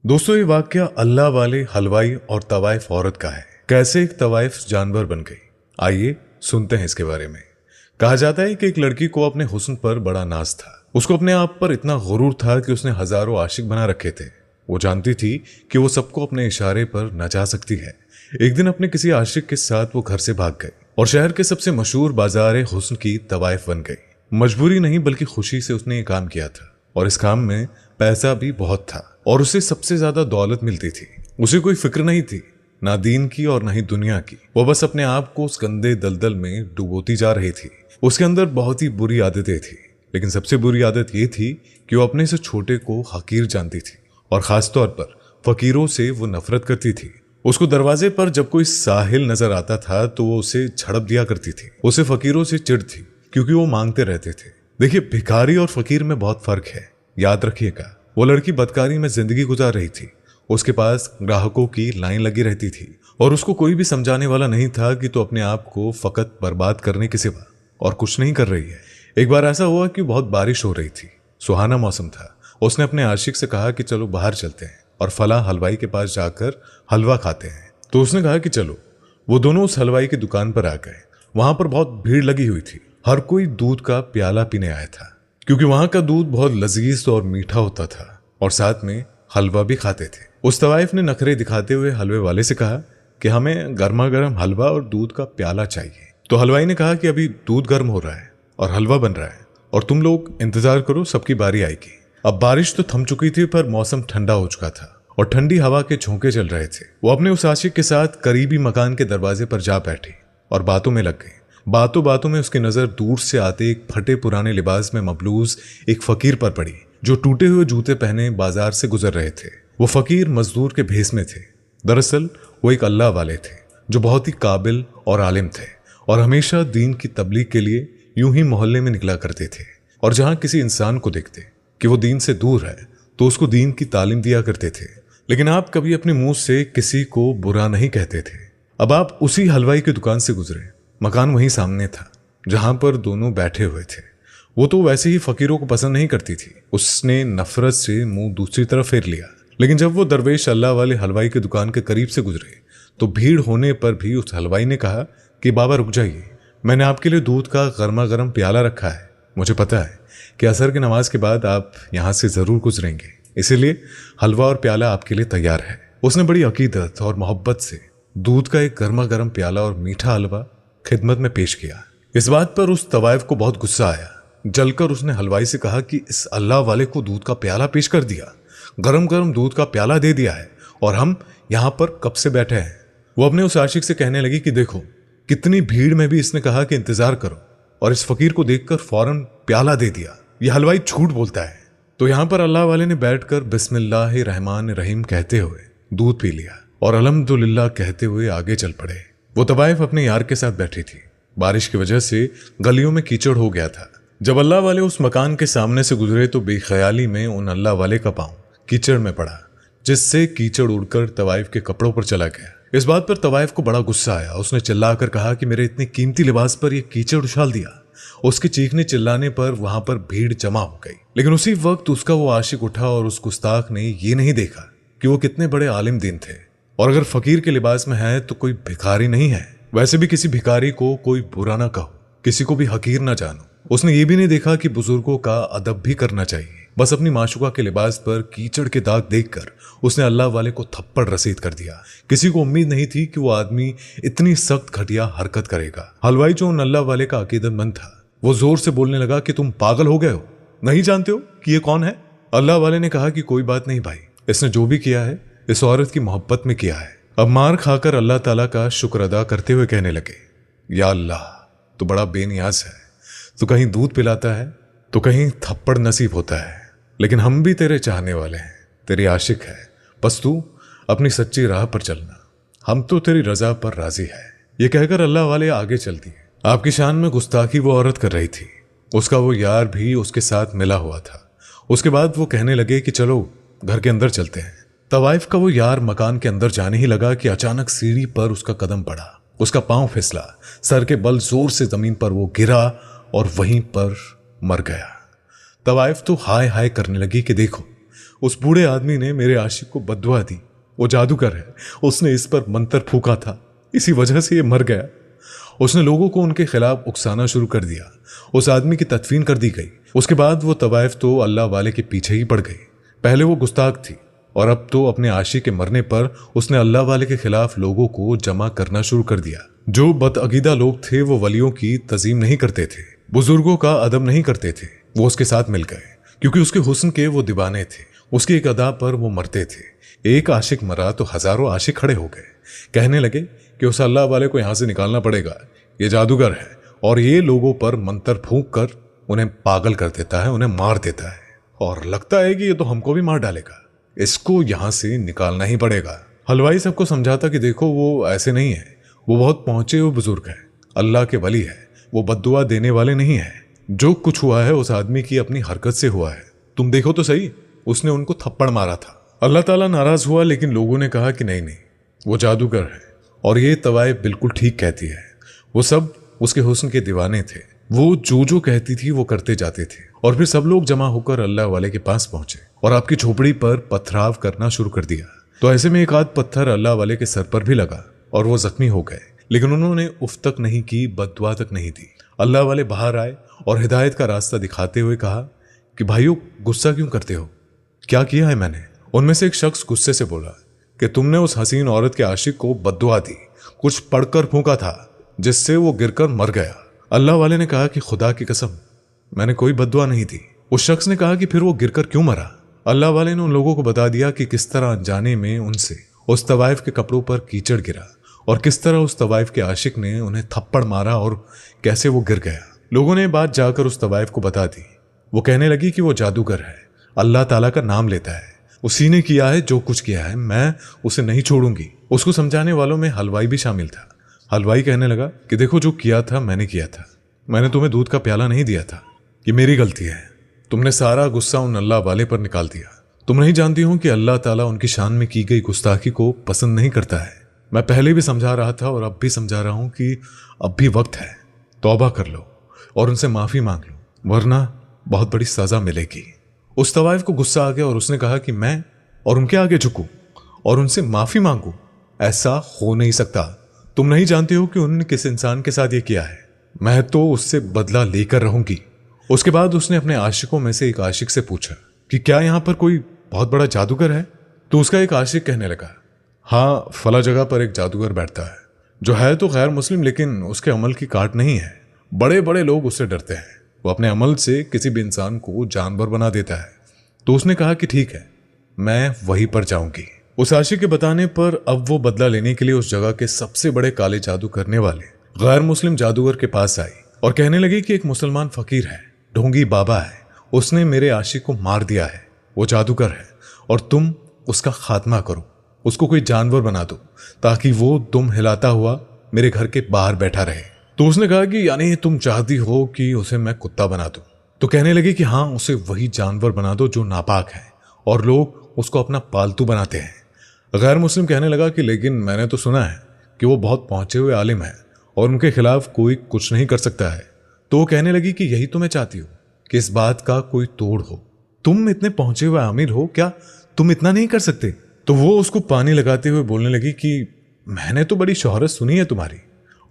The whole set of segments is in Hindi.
दोस्तों ये वाकया अल्लाह वाले हलवाई और तवाइफ औरत का है। कैसे एक तवाइफ जानवर बन गई, आइए सुनते हैं इसके बारे में। कहा जाता है कि एक लड़की को अपने हुस्न पर बड़ा नाज था। उसको अपने आप पर इतना गुरूर था कि उसने हजारों आशिक बना रखे थे। वो जानती थी कि वो सबको अपने इशारे पर नचा सकती है। एक दिन अपने किसी आशिक के साथ वो घर से भाग गई और शहर के सबसे मशहूर बाजार हुस्न की तवाइफ बन गई। मजबूरी नहीं बल्कि खुशी से उसने ये काम किया था और इस काम में पैसा भी बहुत था और उसे सबसे ज्यादा दौलत मिलती थी। उसे कोई फिक्र नहीं थी, ना दीन की और ना ही दुनिया की। वो बस अपने आप को उस गंदे दलदल में डुबोती जा रही थी। उसके अंदर बहुत ही बुरी आदतें थी, लेकिन सबसे बुरी आदत ये थी कि वो अपने से छोटे को हकीर जानती थी और खासतौर पर फकीरों से वो नफरत करती थी। उसको दरवाजे पर जब कोई साहिल नजर आता था तो वो उसे झड़प दिया करती थी। उसे फकीरों से चिढ़ थी क्योंकि वो मांगते रहते थे। देखिए, भिखारी और फकीर में बहुत फर्क है, याद रखिएगा। वो लड़की बदकारी में जिंदगी गुजार रही थी। उसके पास ग्राहकों की लाइन लगी रहती थी और उसको कोई भी समझाने वाला नहीं था कि तो अपने आप को फकत बर्बाद करने के सिवा और कुछ नहीं कर रही है। एक बार ऐसा हुआ कि बहुत बारिश हो रही थी, सुहाना मौसम था। उसने अपने आशिक से कहा कि चलो बाहर चलते हैं और फला हलवाई के पास जाकर हलवा खाते हैं। तो उसने कहा कि चलो। वो दोनों उस हलवाई की दुकान पर आ गए। वहां पर बहुत भीड़ लगी हुई थी। हर कोई दूध का प्याला पीने आया था क्योंकि वहां का दूध बहुत लजीज और मीठा होता था और साथ में हलवा भी खाते थे। उस तवाइफ ने नखरे दिखाते हुए हलवे वाले से कहा कि हमें गर्मा गर्म हलवा और दूध का प्याला चाहिए। तो हलवाई ने कहा कि अभी दूध गर्म हो रहा है और हलवा बन रहा है और तुम लोग इंतजार करो, सबकी बारी आएगी। अब बारिश तो थम चुकी थी पर मौसम ठंडा हो चुका था और ठंडी हवा के झोंके चल रहे थे। वो अपने उस आशिक के साथ करीबी मकान के दरवाजे पर जा बैठी और बातों में लग गई। बातों बातों में उसकी नजर दूर से आते एक फटे पुराने लिबास में मबलूज एक फकीर पर पड़ी जो टूटे हुए जूते पहने बाजार से गुजर रहे थे। वो फकीर मजदूर के भेस में थे। दरअसल वो एक अल्लाह वाले थे जो बहुत ही काबिल और आलिम थे और हमेशा दीन की तबलीग के लिए यूं ही मोहल्ले में निकला करते थे और जहां किसी इंसान को देखते कि वो दीन से दूर है तो उसको दीन की तालीम दिया करते थे। लेकिन आप कभी अपने मुंह से किसी को बुरा नहीं कहते थे। अब आप उसी हलवाई की दुकान से गुजरे। मकान वहीं सामने था जहां पर दोनों बैठे हुए थे। वो तो वैसे ही फकीरों को पसंद नहीं करती थी। उसने नफरत से मुंह दूसरी तरफ फेर लिया। लेकिन जब वो दरवेश अल्लाह वाले हलवाई की दुकान के करीब से गुजरे तो भीड़ होने पर भी उस हलवाई ने कहा कि बाबा रुक जाइए, मैंने आपके लिए दूध का गर्मा गर्म प्याला रखा है। मुझे पता है कि असर की नमाज के बाद आप यहाँ से जरूर गुजरेंगे, इसीलिए हलवा और प्याला आपके लिए तैयार है। उसने बड़ी अकीदत और मोहब्बत से दूध का एक गर्मा गर्म प्याला और मीठा हलवा खिदमत में पेश किया। इस बात पर उस तवाइफ को बहुत गुस्सा आया। जलकर उसने हलवाई से कहा कि इस अल्लाह वाले को दूध का प्याला पेश कर दिया, गरम गरम दूध का प्याला दे दिया है और हम यहाँ पर कब से बैठे हैं। वो अपने उस आशिक से कहने लगी कि देखो, कितनी भीड़ में भी इसने कहा कि इंतजार करो और इस फकीर को देखकर फौरन प्याला दे दिया। ये हलवाई झूठ बोलता है। तो यहाँ पर अल्लाह वाले ने बैठकर बिस्मिल्लाह रहमान रहीम कहते हुए दूध पी लिया और अल्हम्दुलिल्लाह कहते हुए आगे चल पड़े। वो तवाइफ अपने यार के साथ बैठी थी। बारिश की वजह से गलियों में कीचड़ हो गया था। जब अल्लाह वाले उस मकान के सामने से गुजरे तो बेख्याली में उन अल्लाह वाले का पांव कीचड़ में पड़ा, जिससे कीचड़ उड़कर तवाइफ के कपड़ों पर चला गया। इस बात पर तवाइफ को बड़ा गुस्सा आया। उसने चिल्लाकर कहा कि मेरे इतने कीमती लिबास पर यह कीचड़ उछाल दिया। उसके चीखने चिल्लाने पर वहां पर भीड़ जमा हो गई। लेकिन उसी वक्त उसका वो आशिक उठा और उस गुस्ताख ने ये नहीं देखा कि वो कितने बड़े आलिम दीन थे और अगर फकीर के लिबास में है तो कोई भिखारी नहीं है। वैसे भी किसी भिखारी को कोई बुरा ना कहो, किसी को भी हकीर ना जानो। उसने ये भी नहीं देखा कि बुजुर्गों का अदब भी करना चाहिए। बस अपनी माशुका के लिबास पर कीचड़ के दाग देखकर उसने अल्लाह वाले को थप्पड़ रसीद कर दिया। किसी को उम्मीद नहीं थी कि वो आदमी इतनी सख्त घटिया हरकत करेगा। हलवाई जो उन अल्लाह वाले का अकीदतमंद था, वो जोर से बोलने लगा कि तुम पागल हो गए हो, नहीं जानते हो कि ये कौन है। अल्लाह वाले ने कहा कि कोई बात नहीं भाई, इसने जो भी किया है इस औरत की मोहब्बत में किया है। अब मार खाकर अल्लाह ताला का शुक्र अदा करते हुए कहने लगे, या अल्लाह तू बड़ा बेनियाज है, तू कहीं दूध पिलाता है तो कहीं थप्पड़ नसीब होता है, लेकिन हम भी तेरे चाहने वाले हैं, तेरे आशिक है। बस तू अपनी सच्ची राह पर चलना, हम तो तेरी रजा पर राजी है। ये कहकर अल्लाह वाले आगे चल दिए। आपकी शान में गुस्ताखी वो औरत कर रही थी। उसका वो यार भी उसके साथ मिला हुआ था। उसके बाद वो कहने लगे कि चलो घर के अंदर चलते हैं। तवाइफ का वो यार मकान के अंदर जाने ही लगा कि अचानक सीढ़ी पर उसका कदम पड़ा। उसका पांव फिसला, सर के बल जोर से जमीन पर वो गिरा और वहीं पर मर गया। तवाइफ तो हाय हाय करने लगी कि देखो उस बूढ़े आदमी ने मेरे आशिक को बद्दुआ दी। वो जादूगर है, उसने इस पर मंत्र फूका था, इसी वजह से ये मर गया। उसने लोगों को उनके खिलाफ उकसाना शुरू कर दिया। उस आदमी की तदफीन कर दी गई। उसके बाद वो तवाइफ तो अल्लाह वाले के पीछे ही पड़ गई। पहले वो गुस्ताख थी और अब तो अपने आशिक के मरने पर उसने अल्लाह वाले के खिलाफ लोगों को जमा करना शुरू कर दिया। जो बदअकीदा लोग थे वो वलियों की तज़ीम नहीं करते थे, बुजुर्गों का अदब नहीं करते थे, वो उसके साथ मिल गए क्योंकि उसके हुस्न के वो दीवाने थे। उसकी एक अदा पर वो मरते थे। एक आशिक मरा तो हजारों आशिक खड़े हो गए, कहने लगे कि उस अल्लाह वाले को यहां से निकालना पड़ेगा, ये जादूगर है और ये लोगों पर मंत्र फूंक कर उन्हें पागल कर देता है, उन्हें मार देता है और लगता है कि ये तो हमको भी मार डालेगा, इसको यहां से निकालना ही पड़ेगा। हलवाई सबको समझाता कि देखो वो ऐसे नहीं है, वो बहुत पहुंचे हुए बुजुर्ग है, अल्लाह के वली है, वो बद्दुआ देने वाले नहीं है। जो कुछ हुआ है उस आदमी की अपनी हरकत से हुआ है, तुम देखो तो सही, उसने उनको थप्पड़ मारा था। अल्लाह ताला नाराज हुआ, लेकिन लोगों ने कहा कि नहीं, वो जादूगर है और ये तवाइफ बिल्कुल ठीक कहती है। वो सब उसके हुस्न के दीवाने थे, वो जो कहती थी वो करते जाते थे। और फिर सब लोग जमा होकर अल्लाह वाले के पास पहुंचे और आपकी झोपड़ी पर पथराव करना शुरू कर दिया। तो ऐसे में एक आध पत्थर अल्लाह वाले के सर पर भी लगा और वो जख्मी हो गए, लेकिन उन्होंने उफ तक नहीं की, बद्दुआ तक नहीं दी। अल्लाह वाले बाहर आए और हिदायत का रास्ता दिखाते हुए कहा कि भाइयों, गुस्सा क्यों करते हो, क्या किया है मैंने? उनमें से एक शख्स गुस्से से बोला कि तुमने उस हसीन औरत के आशिक को बद्दुआ दी, कुछ पढ़कर फूंका था जिससे वो गिरकर मर गया। अल्लाह वाले ने कहा कि खुदा की कसम, मैंने कोई बद्दुआ नहीं दी। उस शख्स ने कहा कि फिर वो गिरकर क्यों मरा? अल्लाह वाले ने उन लोगों को बता दिया कि किस तरह अनजाने में उनसे उस तवाइफ के कपड़ों पर कीचड़ गिरा और किस तरह उस तवाइफ के आशिक ने उन्हें थप्पड़ मारा और कैसे वो गिर गया। लोगों ने बात जाकर उस तवाइफ को बता दी। वो कहने लगी कि वो जादूगर है, अल्लाह ताला का नाम लेता है, उसी ने किया है जो कुछ किया है, मैं उसे नहीं छोड़ूंगी। उसको समझाने वालों में हलवाई भी शामिल था। हलवाई कहने लगा कि देखो, जो किया था मैंने किया था, मैंने तुम्हें दूध का प्याला नहीं दिया था, ये मेरी गलती है। तुमने सारा गुस्सा उन अल्लाह वाले पर निकाल दिया। तुम नहीं जानती हो कि अल्लाह ताला उनकी शान में की गई गुस्ताखी को पसंद नहीं करता है। मैं पहले भी समझा रहा था और अब भी समझा रहा हूं कि अब भी वक्त है, तौबा कर लो और उनसे माफी मांग लो, वरना बहुत बड़ी सजा मिलेगी। उस तवाइफ को गुस्सा आ गया और उसने कहा कि मैं और उनके आगे झुकूं और उनसे माफी मांगूं, ऐसा हो नहीं सकता। तुम नहीं जानते हो कि उन्होंने किस इंसान के साथ ये किया है, मैं तो उससे बदला लेकर रहूंगी। उसके बाद उसने अपने आशिकों में से एक आशिक से पूछा कि क्या यहां पर कोई बहुत बड़ा जादूगर है? तो उसका एक आशिक कहने लगा, हाँ, फला जगह पर एक जादूगर बैठता है, जो है तो गैर मुस्लिम, लेकिन उसके अमल की काट नहीं है। बड़े बड़े लोग उससे डरते हैं, वो अपने अमल से किसी भी इंसान को जानवर बना देता है। तो उसने कहा कि ठीक है, मैं वहीं पर जाऊंगी। उस आशिक के बताने पर अब वो बदला लेने के लिए उस जगह के सबसे बड़े काले जादू करने वाले गैर मुस्लिम जादूगर के पास आई और कहने लगी कि एक मुसलमान फकीर है, ढोंगी बाबा है, उसने मेरे आशिक को मार दिया है, वो जादूगर है और तुम उसका खात्मा करो, उसको कोई जानवर बना दो ताकि वो दुम हिलाता हुआ मेरे घर के बाहर बैठा रहे। तो उसने कहा कि यानी तुम चाहती हो कि उसे मैं कुत्ता बना दूं? तो कहने लगी कि हाँ, उसे वही जानवर बना दो जो नापाक है और लोग उसको अपना पालतू बनाते हैं। गैर मुस्लिम कहने लगा कि लेकिन मैंने तो सुना है कि वो बहुत पहुंचे हुए आलिम है और उनके खिलाफ कोई कुछ नहीं कर सकता है। तो वो कहने लगी कि यही तो मैं चाहती हूँ कि इस बात का कोई तोड़ हो। तुम इतने पहुंचे हुए आमिर हो, क्या तुम इतना नहीं कर सकते? तो वो उसको पानी लगाते हुए बोलने लगी कि मैंने तो बड़ी शोहरत सुनी है तुम्हारी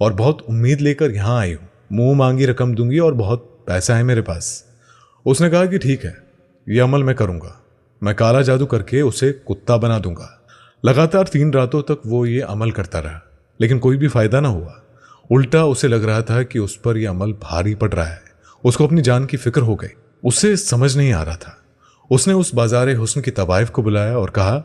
और बहुत उम्मीद लेकर यहां आई हूं, मुंह मांगी रकम दूंगी और बहुत पैसा है मेरे पास। उसने कहा कि ठीक है, ये अमल मैं करूंगा, मैं काला जादू करके उसे कुत्ता बना दूंगा। लगातार 3 रातों तक वो ये अमल करता रहा, लेकिन कोई भी फायदा ना हुआ। उल्टा उसे लग रहा था कि उस पर यह अमल भारी पड़ रहा है। उसको अपनी जान की फिक्र हो गई, उसे समझ नहीं आ रहा था। उसने उस बाजारे हुस्न की तवाइफ को बुलाया और कहा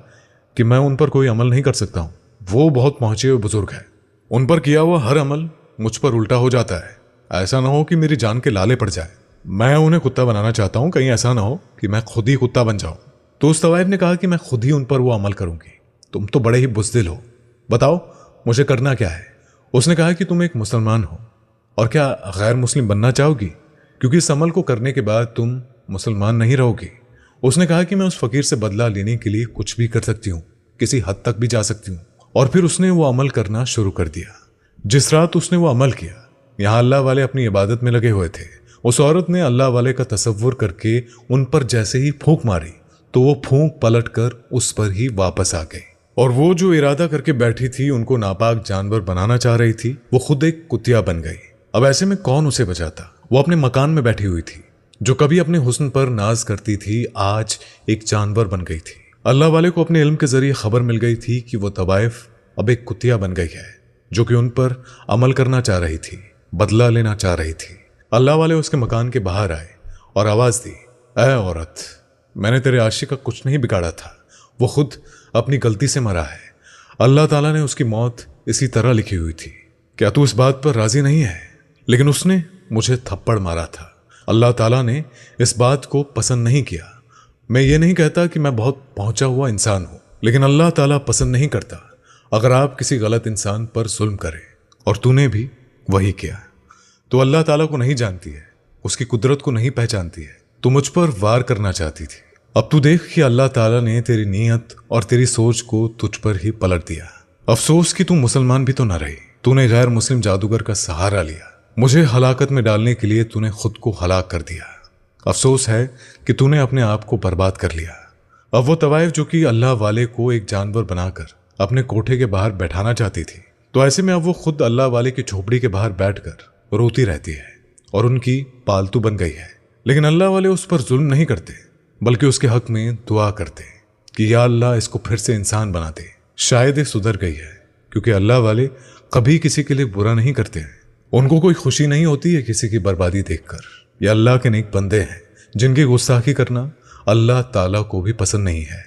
कि मैं उन पर कोई अमल नहीं कर सकता हूं, वो बहुत पहुंचे हुए बुजुर्ग है, उन पर किया हुआ हर अमल मुझ पर उल्टा हो जाता है। ऐसा ना हो कि मेरी जान के लाले पड़ जाए। मैं उन्हें कुत्ता बनाना चाहता हूं, कहीं ऐसा ना हो कि मैं खुद ही कुत्ता बन जाऊं। तो उस तवाइफ ने कहा कि मैं खुद ही उन पर वो अमल करूंगी, तुम तो बड़े ही बुज़दिल हो, बताओ मुझे करना क्या है? उसने कहा कि तुम एक मुसलमान हो और क्या गैर मुस्लिम बनना चाहोगी, क्योंकि इस अमल को करने के बाद तुम मुसलमान नहीं रहोगी। उसने कहा कि मैं उस फकीर से बदला लेने के लिए कुछ भी कर सकती हूँ, किसी हद तक भी जा सकती हूँ। और फिर उसने वो अमल करना शुरू कर दिया। जिस रात उसने वो अमल किया, यहाँ अल्लाह वाले अपनी इबादत में लगे हुए थे। उस औरत ने अल्लाह वाले का तसव्वुर करके उन पर जैसे ही फूंक मारी तो वो फूंक पलट कर उस पर ही वापस आ गई। और वो जो इरादा करके बैठी थी उनको नापाक जानवर बनाना चाह रही थी, वो खुद एक कुतिया बन गई। अब ऐसे में कौन उसे बचाता? वो अपने मकान में बैठी हुई थी, जो कभी अपने हुस्न पर नाज करती थी, आज एक जानवर बन गई थी। अल्लाह वाले को अपने इल्म के जरिए खबर मिल गई थी कि वो तवाइफ अब एक कुतिया बन गई है, जो कि उन पर अमल करना चाह रही थी, बदला लेना चाह रही थी। अल्लाह वाले उसके मकान के बाहर आए और आवाज दी, ऐ औरत, मैंने तेरे आशिक का कुछ नहीं बिगाड़ा था, वो खुद अपनी गलती से मरा है। अल्लाह ताला ने उसकी मौत इसी तरह लिखी हुई थी। क्या तू इस बात पर राजी नहीं है? लेकिन उसने मुझे थप्पड़ मारा था। अल्लाह ताला ने इस बात को पसंद नहीं किया। मैं ये नहीं कहता कि मैं बहुत पहुंचा हुआ इंसान हूं, लेकिन अल्लाह ताला पसंद नहीं करता अगर आप किसी गलत इंसान पर जुल्म करें, और तूने भी वही किया। तो अल्लाह ताला को नहीं जानती है, उसकी कुदरत को नहीं पहचानती है, तू मुझ पर वार करना चाहती थी। अब तू देख कि अल्लाह ताला ने तेरी नीयत और तेरी सोच को तुझ पर ही पलट दिया। अफसोस कि तू मुसलमान भी तो न रही, तूने गैर मुस्लिम जादूगर का सहारा लिया। मुझे हलाकत में डालने के लिए तूने खुद को हलाक कर दिया। अफसोस है कि तूने अपने आप को बर्बाद कर लिया। अब वो तवाइफ जो कि अल्लाह वाले को एक जानवर बनाकर अपने कोठे के बाहर बैठाना चाहती थी, तो ऐसे में अब वो खुद अल्लाह वाले की झोपड़ी के बाहर बैठकर रोती रहती है और उनकी पालतू बन गई है। लेकिन अल्लाह वाले उस पर जुल्म नहीं करते, बल्कि उसके हक में दुआ करते कि या अल्लाह इसको फिर से इंसान बना दे। शायद ये सुधर गई है, क्योंकि अल्लाह वाले कभी किसी के लिए बुरा नहीं करते हैं। उनको कोई खुशी नहीं होती है किसी की बर्बादी देखकर। ये अल्लाह के नेक बंदे हैं जिनकी गुस्ताखी करना अल्लाह ताला को भी पसंद नहीं है।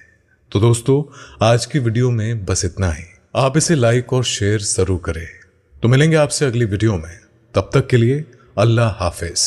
तो दोस्तों, आज की वीडियो में बस इतना ही। आप इसे लाइक और शेयर जरूर करें। तो मिलेंगे आपसे अगली वीडियो में, तब तक के लिए अल्लाह हाफिज।